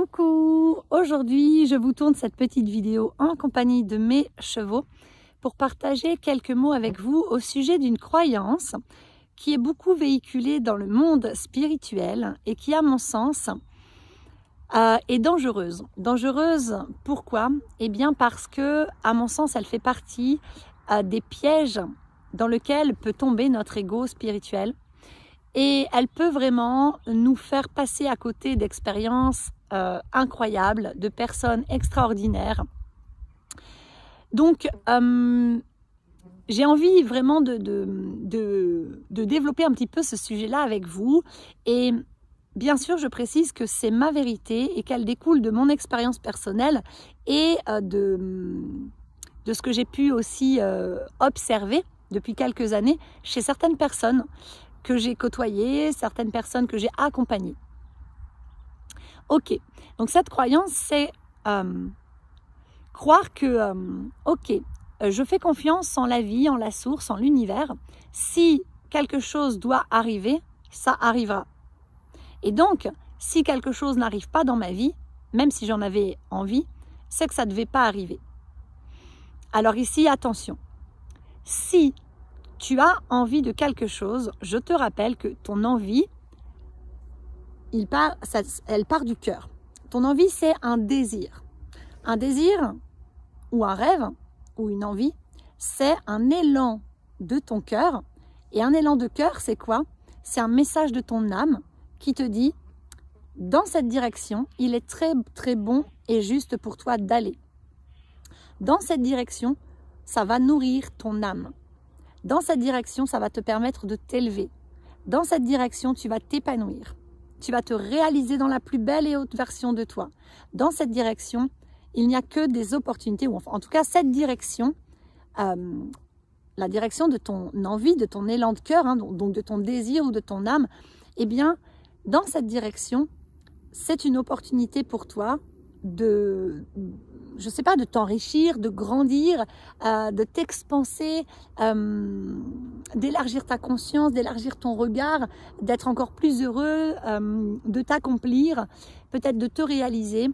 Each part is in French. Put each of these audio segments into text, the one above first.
Coucou! Aujourd'hui, je vous tourne cette petite vidéo en compagnie de mes chevaux pour partager quelques mots avec vous au sujet d'une croyance qui est beaucoup véhiculée dans le monde spirituel et qui, à mon sens, est dangereuse. Dangereuse, pourquoi? Eh bien parce que, à mon sens, elle fait partie des pièges dans lesquels peut tomber notre ego spirituel. Et elle peut vraiment nous faire passer à côté d'expériences incroyables, de personnes extraordinaires. Donc, j'ai envie vraiment de développer un petit peu ce sujet-là avec vous. Et bien sûr, je précise que c'est ma vérité et qu'elle découle de mon expérience personnelle et de ce que j'ai pu aussi observer depuis quelques années chez certaines personnes que j'ai côtoyées, certaines personnes que j'ai accompagnées. Ok, donc cette croyance, c'est croire que, je fais confiance en la vie, en la source, en l'univers. Si quelque chose doit arriver, ça arrivera. Et donc, si quelque chose n'arrive pas dans ma vie, même si j'en avais envie, c'est que ça ne devait pas arriver. Alors ici, attention, si tu as envie de quelque chose, je te rappelle que ton envie, elle part du cœur. Ton envie, c'est un désir. Un désir ou un rêve ou une envie, c'est un élan de ton cœur. Et un élan de cœur, c'est quoi? C'est un message de ton âme qui te dit, dans cette direction, il est très très bon et juste pour toi d'aller. Dans cette direction, ça va nourrir ton âme. Dans cette direction, ça va te permettre de t'élever. Dans cette direction, tu vas t'épanouir. Tu vas te réaliser dans la plus belle et haute version de toi. Dans cette direction, il n'y a que des opportunités, ou en tout cas, cette direction, la direction de ton envie, de ton élan de cœur, hein, donc de ton désir ou de ton âme, eh bien, dans cette direction, c'est une opportunité pour toi de t'enrichir, de grandir, de t'expanser, d'élargir ta conscience, d'élargir ton regard, d'être encore plus heureux, de t'accomplir, peut-être de te réaliser,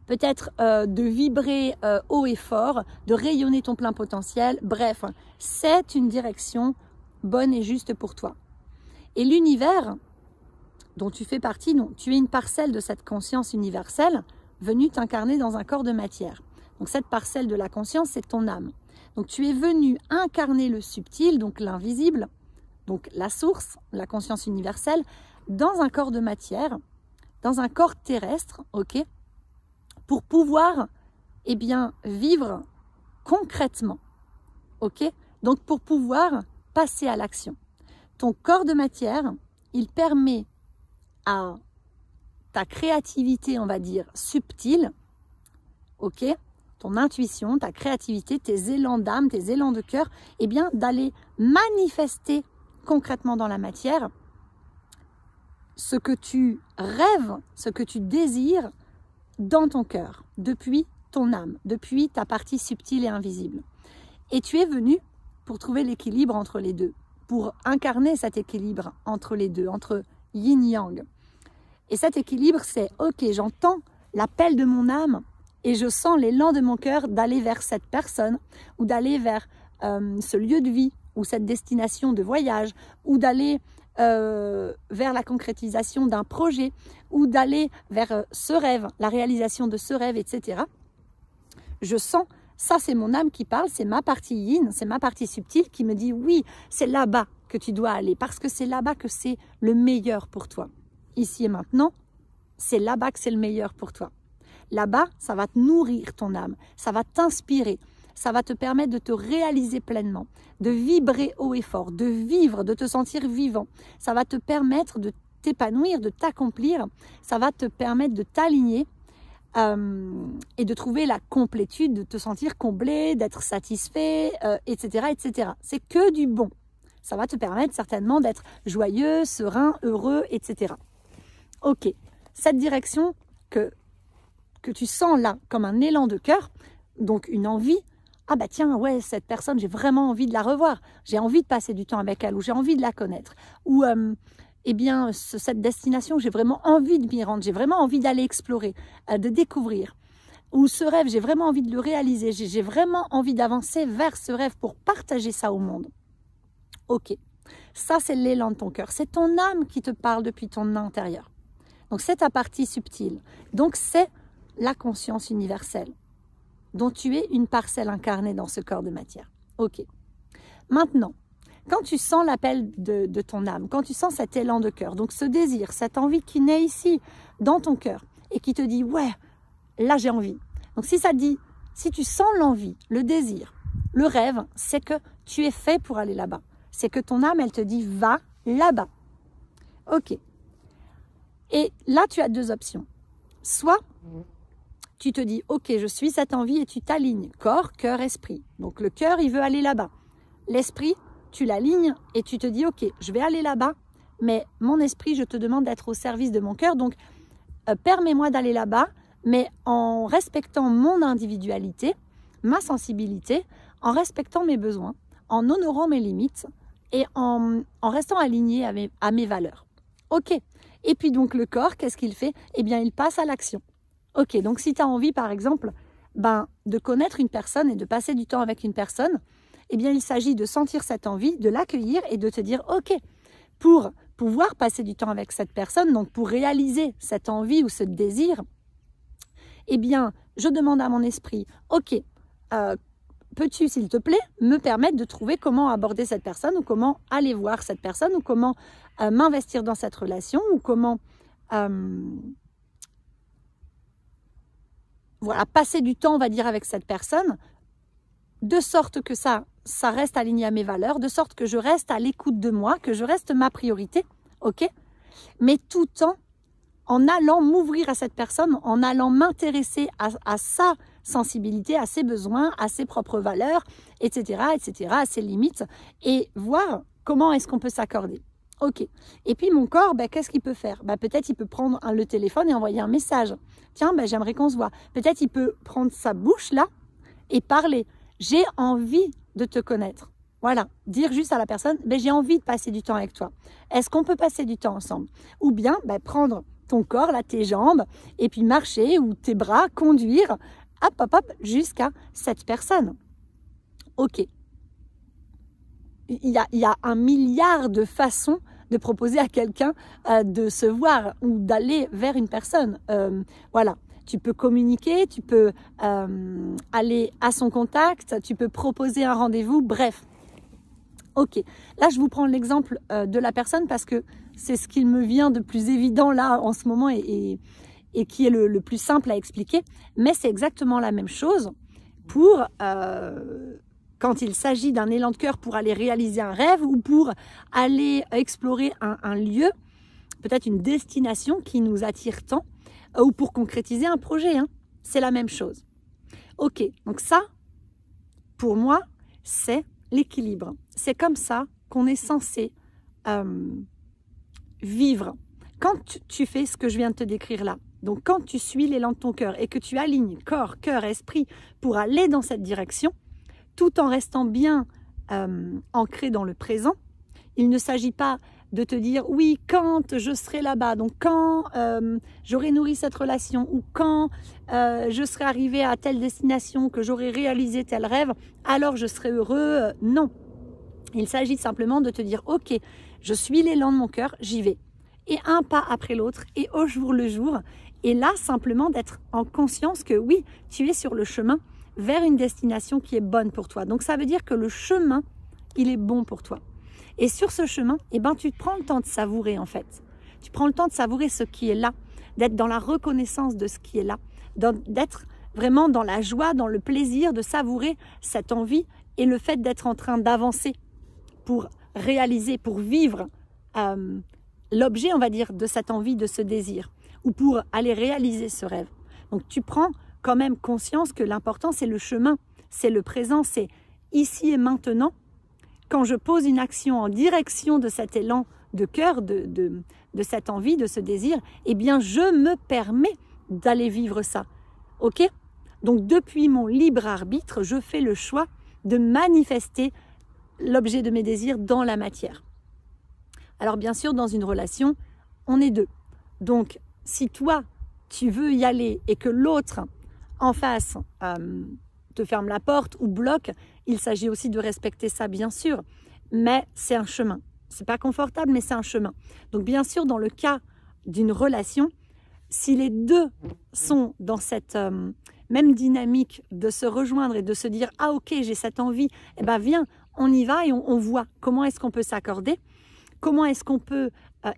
peut-être de vibrer haut et fort, de rayonner ton plein potentiel. Bref, c'est une direction bonne et juste pour toi. Et l'univers dont tu fais partie, non, tu es une parcelle de cette conscience universelle venu t'incarner dans un corps de matière. Donc cette parcelle de la conscience, c'est ton âme. Donc tu es venu incarner le subtil, donc l'invisible, donc la source, la conscience universelle, dans un corps de matière, dans un corps terrestre, ok, pour pouvoir, eh bien, vivre concrètement, ok. Donc pour pouvoir passer à l'action. Ton corps de matière, il permet à ta créativité, on va dire, subtile, ok, ton intuition, ta créativité, tes élans d'âme, tes élans de cœur, eh bien, d'aller manifester concrètement dans la matière ce que tu rêves, ce que tu désires dans ton cœur, depuis ton âme, depuis ta partie subtile et invisible. Et tu es venu pour trouver l'équilibre entre les deux, pour incarner cet équilibre entre les deux, entre yin-yang. Et cet équilibre, c'est « Ok, j'entends l'appel de mon âme et je sens l'élan de mon cœur d'aller vers cette personne ou d'aller vers ce lieu de vie ou cette destination de voyage ou d'aller vers la concrétisation d'un projet ou d'aller vers ce rêve, la réalisation de ce rêve, etc. » Je sens, ça c'est mon âme qui parle, c'est ma partie yin, c'est ma partie subtile qui me dit « Oui, c'est là-bas que tu dois aller parce que c'est là-bas que c'est le meilleur pour toi. » Ici et maintenant, c'est là-bas que c'est le meilleur pour toi. Là-bas, ça va te nourrir ton âme, ça va t'inspirer, ça va te permettre de te réaliser pleinement, de vibrer haut et fort, de vivre, de te sentir vivant. Ça va te permettre de t'épanouir, de t'accomplir, ça va te permettre de t'aligner et de trouver la complétude, de te sentir comblé, d'être satisfait, etc., etc. C'est que du bon. Ça va te permettre certainement d'être joyeux, serein, heureux, etc. Ok, cette direction que tu sens là comme un élan de cœur, donc une envie, ah bah tiens, ouais, cette personne, j'ai vraiment envie de la revoir, j'ai envie de passer du temps avec elle, ou j'ai envie de la connaître, ou eh bien, cette destination, j'ai vraiment envie de m'y rendre, j'ai vraiment envie d'aller explorer, de découvrir. Ou ce rêve, j'ai vraiment envie de le réaliser, j'ai vraiment envie d'avancer vers ce rêve pour partager ça au monde. Ok, ça c'est l'élan de ton cœur, c'est ton âme qui te parle depuis ton intérieur. Donc c'est ta partie subtile, donc c'est la conscience universelle, dont tu es une parcelle incarnée dans ce corps de matière. Ok, maintenant, quand tu sens l'appel de ton âme, quand tu sens cet élan de cœur, donc ce désir, cette envie qui naît ici, dans ton cœur, et qui te dit, ouais, là j'ai envie. Donc si ça te dit, si tu sens l'envie, le désir, le rêve, c'est que tu es fait pour aller là-bas. C'est que ton âme, elle te dit, va là-bas. Ok. Et là, tu as deux options. Soit, tu te dis, ok, je suis cette envie et tu t'alignes, corps, cœur, esprit. Donc le cœur, il veut aller là-bas. L'esprit, tu l'alignes et tu te dis, ok, je vais aller là-bas, mais mon esprit, je te demande d'être au service de mon cœur, donc permets-moi d'aller là-bas, mais en respectant mon individualité, ma sensibilité, en respectant mes besoins, en honorant mes limites et en restant aligné à mes valeurs. Ok. Et puis donc le corps, qu'est-ce qu'il fait? Eh bien, il passe à l'action. Ok, donc si tu as envie, par exemple, de connaître une personne et de passer du temps avec une personne, eh bien, il s'agit de sentir cette envie, de l'accueillir et de te dire, ok, pour pouvoir passer du temps avec cette personne, donc pour réaliser cette envie ou ce désir, eh bien, je demande à mon esprit, ok, peux-tu, s'il te plaît, me permettre de trouver comment aborder cette personne ou comment aller voir cette personne ou comment m'investir dans cette relation ou comment voilà, passer du temps, on va dire, avec cette personne, de sorte que ça reste aligné à mes valeurs, de sorte que je reste à l'écoute de moi, que je reste ma priorité, ok? Mais tout en allant m'ouvrir à cette personne, en allant m'intéresser à sa sensibilité, à ses besoins, à ses propres valeurs, etc., à ses limites, et voir comment est-ce qu'on peut s'accorder. Ok. Et puis mon corps, qu'est-ce qu'il peut faire? Peut-être il peut prendre le téléphone et envoyer un message. Tiens, j'aimerais qu'on se voit. Peut-être il peut prendre sa bouche là et parler. J'ai envie de te connaître. Voilà, dire juste à la personne, j'ai envie de passer du temps avec toi. Est-ce qu'on peut passer du temps ensemble? Ou bien prendre ton corps, là, tes jambes, et puis marcher ou tes bras, conduire, hop, jusqu'à cette personne. Ok. Il y a 1 milliard de façons de proposer à quelqu'un de se voir ou d'aller vers une personne. Voilà. Tu peux communiquer, tu peux aller à son contact, tu peux proposer un rendez-vous, bref. Ok, là je vous prends l'exemple de la personne parce que c'est ce qui me vient de plus évident là en ce moment et qui est le plus simple à expliquer. Mais c'est exactement la même chose pour quand il s'agit d'un élan de cœur pour aller réaliser un rêve ou pour aller explorer un lieu, peut-être une destination qui nous attire tant, ou pour concrétiser un projet, hein. C'est la même chose. Ok, donc ça, pour moi, c'est l'équilibre. C'est comme ça qu'on est censé vivre. Quand tu fais ce que je viens de te décrire là, donc quand tu suis l'élan de ton cœur et que tu alignes corps, cœur, esprit pour aller dans cette direction, tout en restant bien ancré dans le présent, il ne s'agit pas de te dire oui, quand je serai là-bas, donc quand j'aurai nourri cette relation ou quand je serai arrivé à telle destination, que j'aurai réalisé tel rêve, alors je serai heureux. Non, il s'agit simplement de te dire ok, je suis l'élan de mon cœur, j'y vais. Et un pas après l'autre et au jour le jour. Et là, simplement d'être en conscience que oui, tu es sur le chemin vers une destination qui est bonne pour toi. Donc ça veut dire que le chemin, il est bon pour toi. Et sur ce chemin, tu te prends le temps de savourer en fait. Tu prends le temps de savourer ce qui est là, d'être dans la reconnaissance de ce qui est là, d'être vraiment dans la joie, dans le plaisir de savourer cette envie et le fait d'être en train d'avancer pour réaliser, pour vivre l'objet, on va dire, de cette envie, de ce désir, ou pour aller réaliser ce rêve. Donc tu prends quand même conscience que l'important c'est le chemin, c'est le présent, c'est ici et maintenant. Quand je pose une action en direction de cet élan de cœur, de cette envie, de ce désir, eh bien, je me permets d'aller vivre ça. Ok? Donc, depuis mon libre arbitre, je fais le choix de manifester l'objet de mes désirs dans la matière. Alors bien sûr, dans une relation, on est deux. Donc, si toi, tu veux y aller et que l'autre en face te ferme la porte ou bloque, il s'agit aussi de respecter ça, bien sûr. Mais c'est un chemin. C'est pas confortable, mais c'est un chemin. Donc bien sûr, dans le cas d'une relation, si les deux sont dans cette même dynamique de se rejoindre et de se dire « Ah ok, j'ai cette envie, eh ben viens, on y va et on voit comment est-ce qu'on peut s'accorder, comment est-ce qu'on peut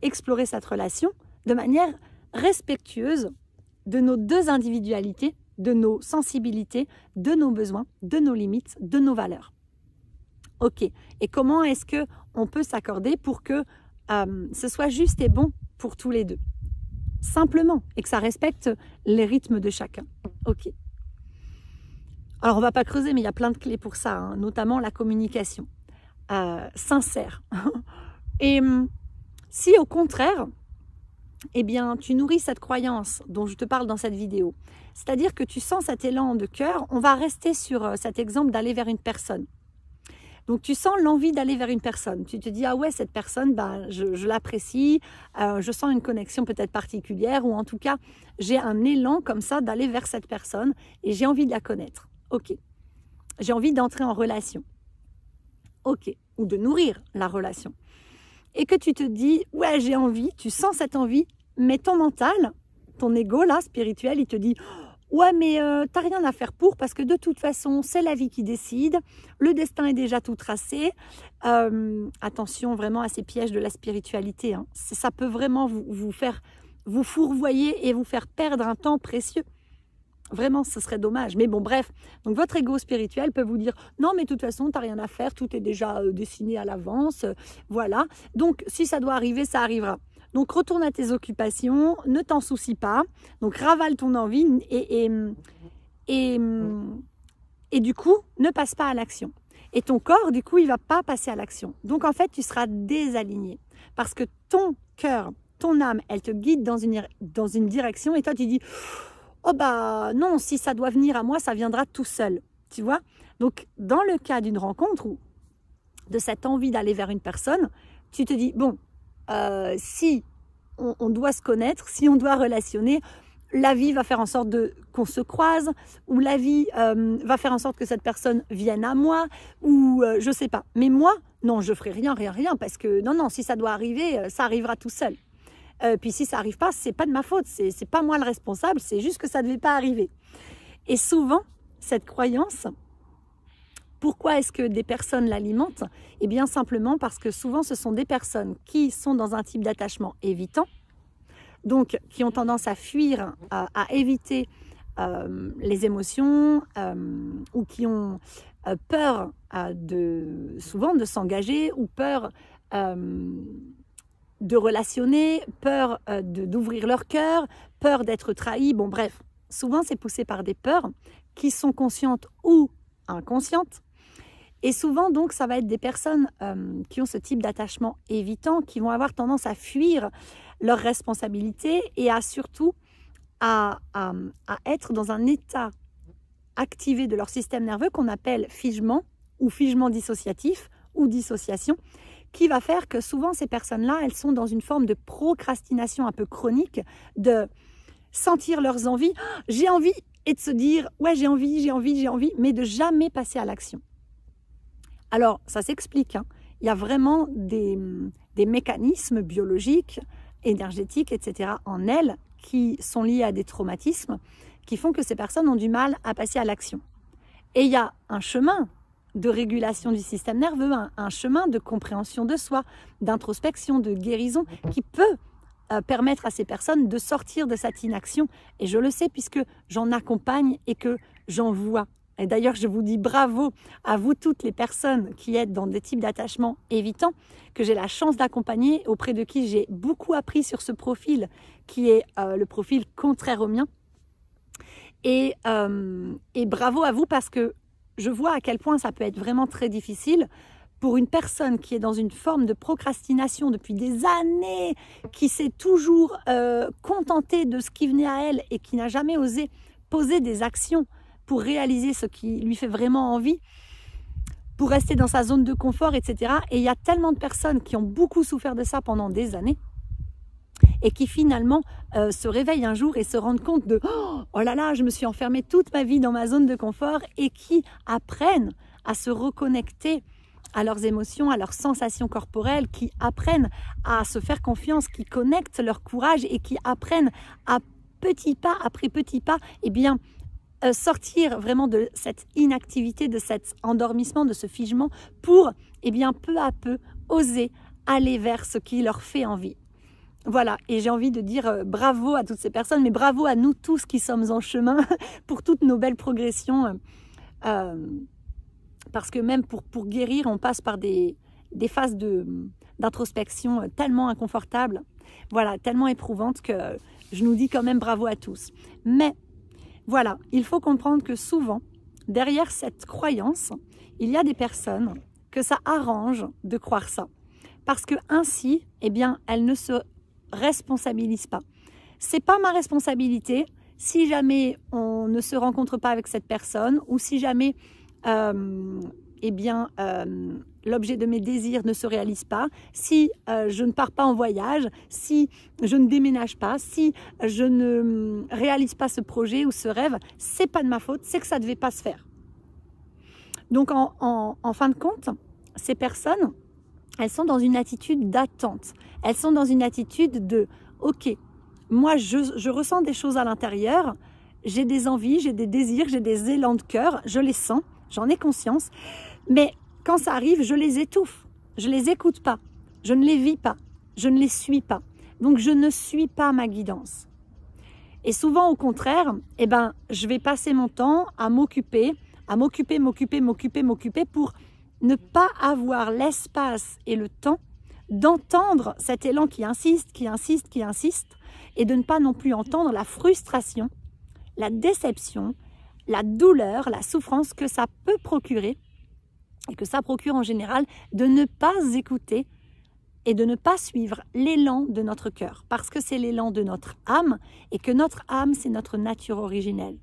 explorer cette relation de manière respectueuse de nos deux individualités, de nos sensibilités, de nos besoins, de nos limites, de nos valeurs. » Ok, et comment est-ce qu'on peut s'accorder pour que ce soit juste et bon pour tous les deux? Simplement, et que ça respecte les rythmes de chacun. Ok. Alors, on ne va pas creuser, mais il y a plein de clés pour ça, hein, notamment la communication sincère. Et si au contraire, eh bien, tu nourris cette croyance dont je te parle dans cette vidéo, c'est-à-dire que tu sens cet élan de cœur, on va rester sur cet exemple d'aller vers une personne. Donc, tu sens l'envie d'aller vers une personne. Tu te dis, ah ouais, cette personne, je l'apprécie, je sens une connexion peut-être particulière, ou en tout cas, j'ai un élan comme ça d'aller vers cette personne et j'ai envie de la connaître. Ok. J'ai envie d'entrer en relation. Ok. Ou de nourrir la relation. Et que tu te dis, ouais, j'ai envie, tu sens cette envie, mais ton mental, ton ego là, spirituel, il te dit, ouais, mais t'as rien à faire pour, parce que de toute façon, c'est la vie qui décide, le destin est déjà tout tracé. Attention vraiment à ces pièges de la spiritualité, hein. Ça peut vraiment vous fourvoyer et vous faire perdre un temps précieux. Vraiment, ce serait dommage. Mais bon, bref. Donc, votre ego spirituel peut vous dire « Non, mais de toute façon, tu n'as rien à faire. Tout est déjà dessiné à l'avance. Voilà. Donc, si ça doit arriver, ça arrivera. Donc, retourne à tes occupations. Ne t'en soucie pas. Donc, ravale ton envie et du coup, ne passe pas à l'action. Et ton corps, du coup, il ne va pas passer à l'action. Donc, en fait, tu seras désaligné. Parce que ton cœur, ton âme, elle te guide dans une direction et toi, tu dis... Oh bah non, si ça doit venir à moi, ça viendra tout seul, tu vois. Donc, dans le cas d'une rencontre ou de cette envie d'aller vers une personne, tu te dis, bon, si on doit se connaître, si on doit relationner, la vie va faire en sorte qu'on se croise, ou la vie va faire en sorte que cette personne vienne à moi, ou je sais pas. Mais moi, non, je ferai rien, parce que non, si ça doit arriver, ça arrivera tout seul. Puis si ça n'arrive pas, c'est pas de ma faute, c'est pas moi le responsable, c'est juste que ça ne devait pas arriver. Et souvent, cette croyance, pourquoi est-ce que des personnes l'alimentent? Eh bien simplement parce que souvent ce sont des personnes qui sont dans un type d'attachement évitant, donc qui ont tendance à fuir, à éviter les émotions, ou qui ont peur souvent de s'engager, ou peur... de relationner, peur d'ouvrir leur cœur, peur d'être trahi. Bon, bref, souvent c'est poussé par des peurs qui sont conscientes ou inconscientes. Et souvent, donc, ça va être des personnes qui ont ce type d'attachement évitant, qui vont avoir tendance à fuir leurs responsabilités et surtout à être dans un état activé de leur système nerveux qu'on appelle figement ou figement dissociatif ou dissociation, qui va faire que souvent ces personnes-là, elles sont dans une forme de procrastination un peu chronique, de sentir leurs envies, j'ai envie, et de se dire, ouais, j'ai envie, mais de jamais passer à l'action. Alors, ça s'explique, hein. Il y a vraiment des mécanismes biologiques, énergétiques, etc. en elles qui sont liés à des traumatismes qui font que ces personnes ont du mal à passer à l'action. Et il y a un chemin de régulation du système nerveux, un chemin de compréhension de soi, d'introspection, de guérison qui peut permettre à ces personnes de sortir de cette inaction. Et je le sais puisque j'en accompagne et que j'en vois. Et d'ailleurs, je vous dis bravo à vous toutes les personnes qui êtes dans des types d'attachement évitants, que j'ai la chance d'accompagner, auprès de qui j'ai beaucoup appris sur ce profil qui est le profil contraire au mien. Et bravo à vous parce que je vois à quel point ça peut être vraiment très difficile pour une personne qui est dans une forme de procrastination depuis des années, qui s'est toujours contentée de ce qui venait à elle et qui n'a jamais osé poser des actions pour réaliser ce qui lui fait vraiment envie. pour rester dans sa zone de confort, etc. Et il y a tellement de personnes qui ont beaucoup souffert de ça pendant des années et qui finalement se réveillent un jour et se rendent compte de « Oh là là, je me suis enfermée toute ma vie dans ma zone de confort » et qui apprennent à se reconnecter à leurs émotions, à leurs sensations corporelles, qui apprennent à se faire confiance, qui connectent leur courage et qui apprennent à petits pas après petits pas, eh bien, sortir vraiment de cette inactivité, de cet endormissement, de ce figement pour, eh bien, peu à peu, oser aller vers ce qui leur fait envie. Voilà, et j'ai envie de dire bravo à toutes ces personnes, mais bravo à nous tous qui sommes en chemin pour toutes nos belles progressions. Parce que même pour guérir, on passe par des phases d'introspection tellement inconfortables, voilà, tellement éprouvantes que je nous dis quand même bravo à tous. Mais voilà, il faut comprendre que souvent, derrière cette croyance, il y a des personnes que ça arrange de croire ça. Parce que ainsi, eh bien, elles ne se responsabilisent pas. C'est pas ma responsabilité si jamais on ne se rencontre pas avec cette personne ou si jamais l'objet de mes désirs ne se réalise pas, si je ne pars pas en voyage, si je ne déménage pas, si je ne réalise pas ce projet ou ce rêve, c'est pas de ma faute, c'est que ça ne devait pas se faire. Donc en fin de compte, ces personnes, elles sont dans une attitude d'attente. Elles sont dans une attitude de « Ok, moi je ressens des choses à l'intérieur, j'ai des envies, j'ai des désirs, j'ai des élans de cœur, je les sens, j'en ai conscience, mais quand ça arrive, je les étouffe, je les écoute pas, je ne les vis pas, je ne les suis pas. Donc je ne suis pas ma guidance. Et souvent au contraire, eh ben, je vais passer mon temps à m'occuper pour ne pas avoir l'espace et le temps d'entendre cet élan qui insiste, et de ne pas non plus entendre la frustration, la déception, la douleur, la souffrance que ça peut procurer, et que ça procure en général, de ne pas écouter et de ne pas suivre l'élan de notre cœur, parce que c'est l'élan de notre âme, et que notre âme, c'est notre nature originelle.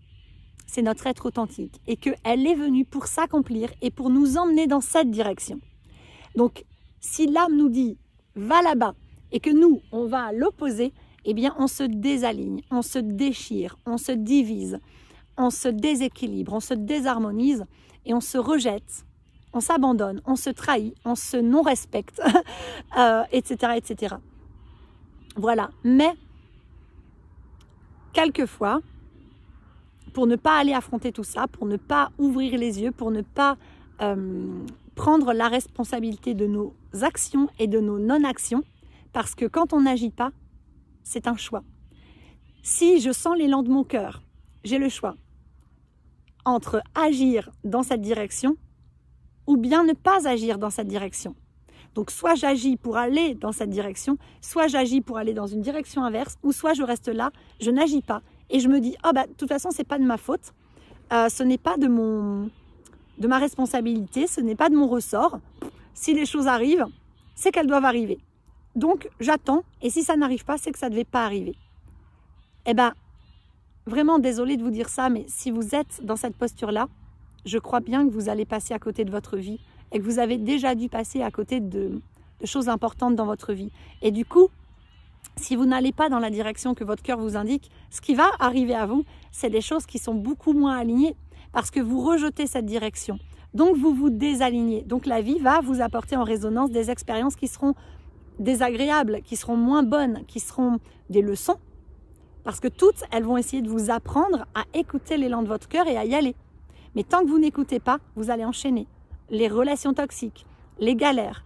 C'est notre être authentique, et qu'elle est venue pour s'accomplir et pour nous emmener dans cette direction. Donc, si l'âme nous dit « va là-bas » et que nous, on va à l'opposé, eh bien, on se désaligne, on se déchire, on se divise, on se déséquilibre, on se désharmonise et on se rejette, on s'abandonne, on se trahit, on se non-respecte, etc., etc. Voilà. Mais, quelquefois, pour ne pas aller affronter tout ça, pour ne pas ouvrir les yeux, pour ne pas prendre la responsabilité de nos actions et de nos non-actions, parce que quand on n'agit pas, c'est un choix. Si je sens l'élan de mon cœur, j'ai le choix entre agir dans cette direction ou bien ne pas agir dans cette direction. Donc soit j'agis pour aller dans cette direction, soit j'agis pour aller dans une direction inverse, ou soit je reste là, je n'agis pas. Et je me dis, oh bah, de toute façon, ce n'est pas de ma faute, ce n'est pas de ma responsabilité, ce n'est pas de mon ressort. Si les choses arrivent, c'est qu'elles doivent arriver. Donc, j'attends, et si ça n'arrive pas, c'est que ça ne devait pas arriver. Eh bien, vraiment désolée de vous dire ça, mais si vous êtes dans cette posture-là, je crois bien que vous allez passer à côté de votre vie et que vous avez déjà dû passer à côté de choses importantes dans votre vie. Et du coup, si vous n'allez pas dans la direction que votre cœur vous indique, ce qui va arriver à vous, c'est des choses qui sont beaucoup moins alignées parce que vous rejetez cette direction. Donc, vous vous désalignez. Donc, la vie va vous apporter en résonance des expériences qui seront désagréables, qui seront moins bonnes, qui seront des leçons. Parce que toutes, elles vont essayer de vous apprendre à écouter l'élan de votre cœur et à y aller. Mais tant que vous n'écoutez pas, vous allez enchaîner. Les relations toxiques, les galères,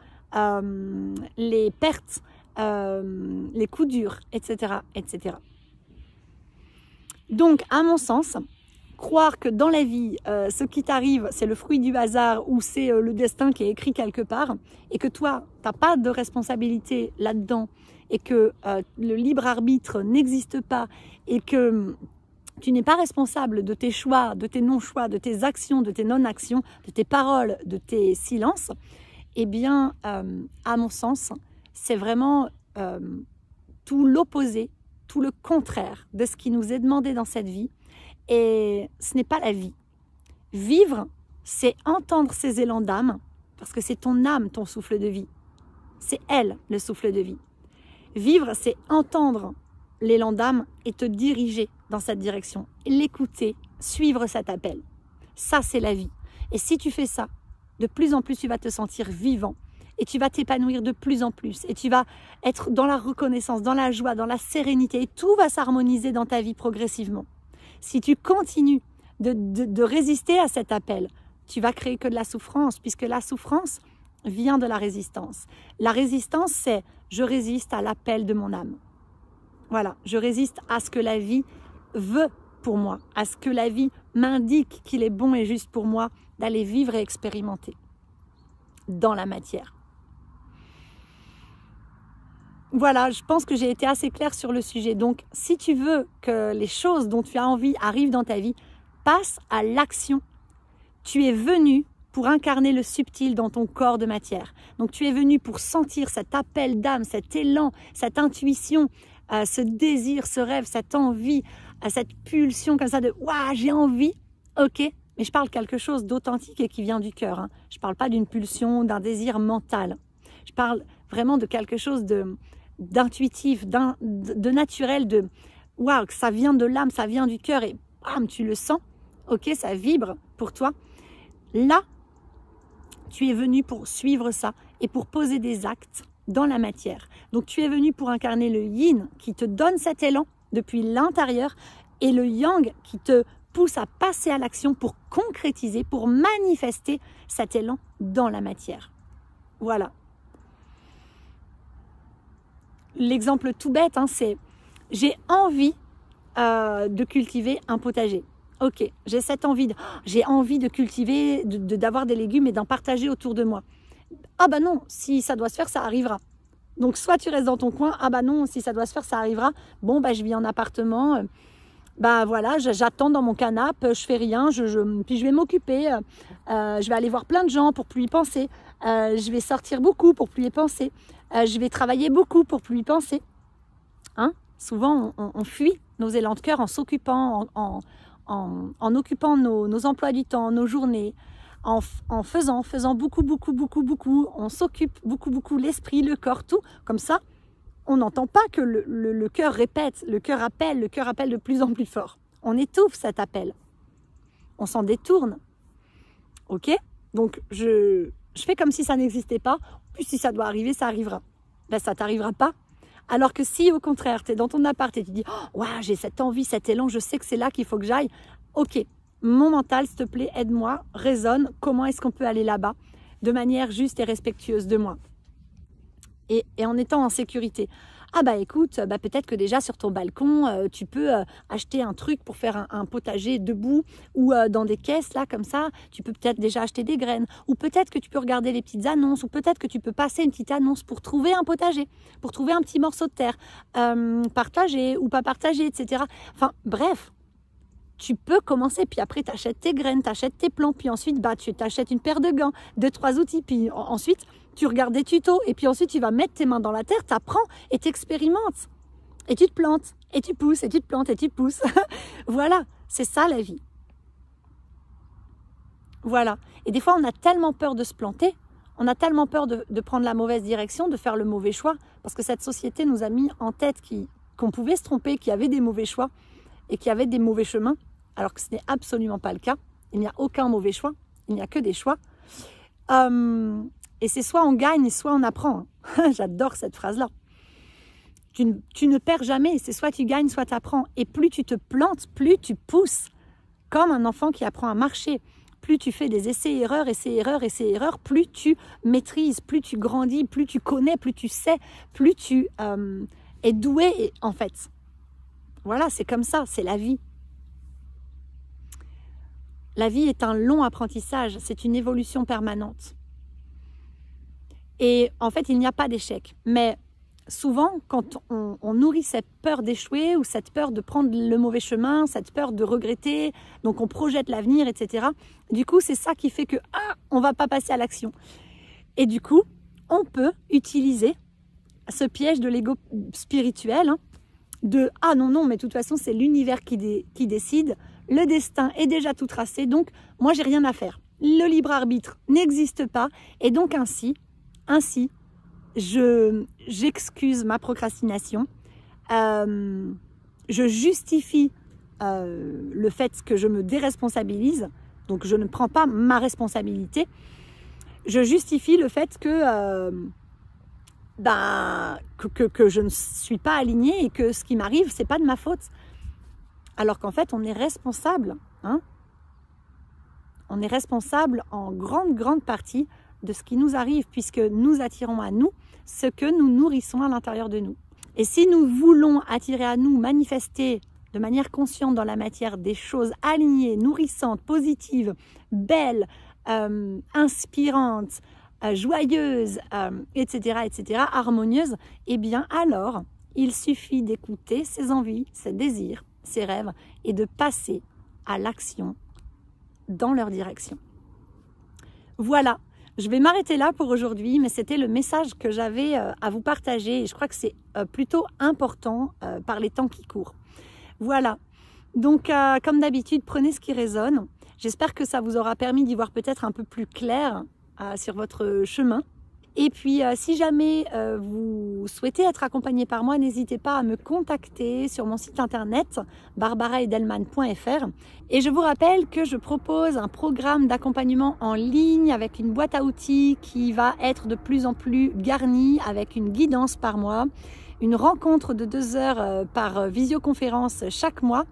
les pertes, les coups durs, etc., etc. Donc, à mon sens, croire que dans la vie, ce qui t'arrive, c'est le fruit du hasard ou c'est le destin qui est écrit quelque part et que toi, tu n'as pas de responsabilité là-dedans et que le libre arbitre n'existe pas et que tu n'es pas responsable de tes choix, de tes non-choix, de tes actions, de tes non-actions, de tes paroles, de tes silences, eh bien, à mon sens, c'est vraiment tout l'opposé, tout le contraire de ce qui nous est demandé dans cette vie. Et ce n'est pas la vie. Vivre, c'est entendre ses élans d'âme parce que c'est ton âme, ton souffle de vie. C'est elle, le souffle de vie. Vivre, c'est entendre l'élan d'âme et te diriger dans cette direction. L'écouter, suivre cet appel. Ça, c'est la vie. Et si tu fais ça, de plus en plus, tu vas te sentir vivant. Et tu vas t'épanouir de plus en plus. Et tu vas être dans la reconnaissance, dans la joie, dans la sérénité. Et tout va s'harmoniser dans ta vie progressivement. Si tu continues de résister à cet appel, tu vas créer que de la souffrance, puisque la souffrance vient de la résistance. La résistance, c'est « je résiste à l'appel de mon âme ». Voilà, je résiste à ce que la vie veut pour moi, à ce que la vie m'indique qu'il est bon et juste pour moi d'aller vivre et expérimenter dans la matière. Voilà, je pense que j'ai été assez claire sur le sujet. Donc, si tu veux que les choses dont tu as envie arrivent dans ta vie, passe à l'action. Tu es venu pour incarner le subtil dans ton corps de matière. Donc, tu es venu pour sentir cet appel d'âme, cet élan, cette intuition, ce désir, ce rêve, cette envie, cette pulsion comme ça de « Waouh, j'ai envie !» Ok, mais je parle quelque chose d'authentique et qui vient du cœur. Hein. Je ne parle pas d'une pulsion, d'un désir mental. Je parle vraiment de quelque chose d'intuitif, de naturel, de waouh, que ça vient de l'âme, ça vient du cœur et bam, tu le sens, ok, ça vibre pour toi. Là, tu es venu pour suivre ça et pour poser des actes dans la matière. Donc, tu es venu pour incarner le yin qui te donne cet élan depuis l'intérieur et le yang qui te pousse à passer à l'action pour concrétiser, pour manifester cet élan dans la matière. Voilà. L'exemple tout bête, hein, c'est j'ai envie de cultiver un potager. Ok, j'ai cette envie, j'ai envie de cultiver, d'avoir des légumes et d'en partager autour de moi. Ah bah non, si ça doit se faire, ça arrivera. Donc soit tu restes dans ton coin, ah bah non, si ça doit se faire, ça arrivera. Bon, bah je vis en appartement, bah voilà, j'attends dans mon canapé, je fais rien, puis je vais m'occuper, je vais aller voir plein de gens pour plus y penser, je vais sortir beaucoup pour plus y penser, je vais travailler beaucoup pour plus y penser. Hein? Souvent, on fuit nos élans de cœur en s'occupant, en occupant nos emplois du temps, nos journées, en faisant beaucoup, on s'occupe beaucoup, l'esprit, le corps, tout. Comme ça, on n'entend pas que le cœur répète, le cœur appelle de plus en plus fort. On étouffe cet appel. On s'en détourne. Ok? Donc, je fais comme si ça n'existait pas. Puis si ça doit arriver, ça arrivera. Ben, ça ne t'arrivera pas. Alors que si, au contraire, tu es dans ton appart et tu dis « Oh, j'ai cette envie, cet élan, je sais que c'est là qu'il faut que j'aille. » Ok, mon mental, s'il te plaît, aide-moi, raisonne. Comment est-ce qu'on peut aller là-bas de manière juste et respectueuse de moi et en étant en sécurité. Ah bah écoute, bah peut-être que déjà sur ton balcon, tu peux acheter un truc pour faire un potager debout ou dans des caisses là comme ça, tu peux peut-être déjà acheter des graines ou peut-être que tu peux regarder les petites annonces ou peut-être que tu peux passer une petite annonce pour trouver un potager, pour trouver un petit morceau de terre, partager ou pas partager, etc. Enfin bref, tu peux commencer, puis après tu achètes tes graines, tu achètes tes plants, puis ensuite bah, tu t'achètes une paire de gants, 2-3 outils, puis ensuite tu regardes des tutos, et puis ensuite tu vas mettre tes mains dans la terre, tu apprends et tu expérimentes. Et tu te plantes, et tu pousses, et tu te plantes, et tu pousses. Voilà, c'est ça la vie. Voilà. Et des fois on a tellement peur de se planter, on a tellement peur de prendre la mauvaise direction, de faire le mauvais choix, parce que cette société nous a mis en tête qu'on pouvait se tromper, qu'il y avait des mauvais choix, et qu'il y avait des mauvais chemins, alors que ce n'est absolument pas le cas. Il n'y a aucun mauvais choix, il n'y a que des choix. Et c'est soit on gagne, soit on apprend. J'adore cette phrase-là. Tu ne perds jamais, c'est soit tu gagnes, soit tu apprends. Et plus tu te plantes, plus tu pousses. Comme un enfant qui apprend à marcher. Plus tu fais des essais-erreurs, plus tu maîtrises, plus tu grandis, plus tu connais, plus tu sais, plus tu es doué, en fait. Voilà, c'est comme ça, c'est la vie. La vie est un long apprentissage, c'est une évolution permanente. Et en fait, il n'y a pas d'échec. Mais souvent, quand on nourrit cette peur d'échouer ou cette peur de prendre le mauvais chemin, cette peur de regretter, donc on projette l'avenir, etc. Du coup, c'est ça qui fait que on ne va pas passer à l'action. Et du coup, on peut utiliser ce piège de l'ego spirituel, hein, de « Ah non, mais de toute façon, c'est l'univers qui décide, le destin est déjà tout tracé, donc moi, j'ai rien à faire. le libre arbitre n'existe pas et donc ainsi, j'excuse ma procrastination, je justifie le fait que je me déresponsabilise, donc je ne prends pas ma responsabilité, je justifie le fait que je ne suis pas alignée et que ce qui m'arrive, c'est pas de ma faute. Alors qu'en fait, on est responsable, hein. On est responsable en grande partie de ce qui nous arrive, puisque nous attirons à nous ce que nous nourrissons à l'intérieur de nous. Et si nous voulons attirer à nous, manifester de manière consciente dans la matière des choses alignées, nourrissantes, positives, belles, inspirantes, joyeuses, etc., harmonieuses, eh bien alors, il suffit d'écouter ses envies, ses désirs, ses rêves et de passer à l'action dans leur direction. Voilà, je vais m'arrêter là pour aujourd'hui, mais c'était le message que j'avais à vous partager et je crois que c'est plutôt important par les temps qui courent. Voilà, donc comme d'habitude, prenez ce qui résonne. J'espère que ça vous aura permis d'y voir peut-être un peu plus clair sur votre chemin. Et puis, si jamais vous souhaitez être accompagné par moi, n'hésitez pas à me contacter sur mon site internet barbaraedelman.fr. Et je vous rappelle que je propose un programme d'accompagnement en ligne avec une boîte à outils qui va être de plus en plus garnie avec une guidance par mois, une rencontre de 2 heures par visioconférence chaque mois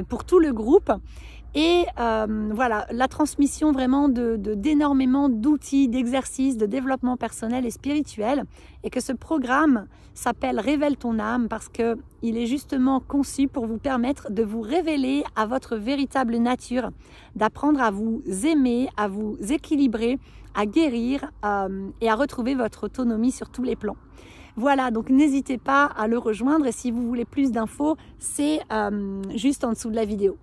pour tout le groupe. Et voilà, la transmission vraiment d'énormément d'outils, d'exercices, de développement personnel et spirituel. Et que ce programme s'appelle Révèle ton âme parce qu'il est justement conçu pour vous permettre de vous révéler à votre véritable nature, d'apprendre à vous aimer, à vous équilibrer, à guérir et à retrouver votre autonomie sur tous les plans. Voilà, donc n'hésitez pas à le rejoindre et si vous voulez plus d'infos, c'est juste en dessous de la vidéo.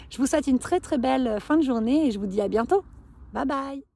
Je vous souhaite une très belle fin de journée et je vous dis à bientôt. Bye bye!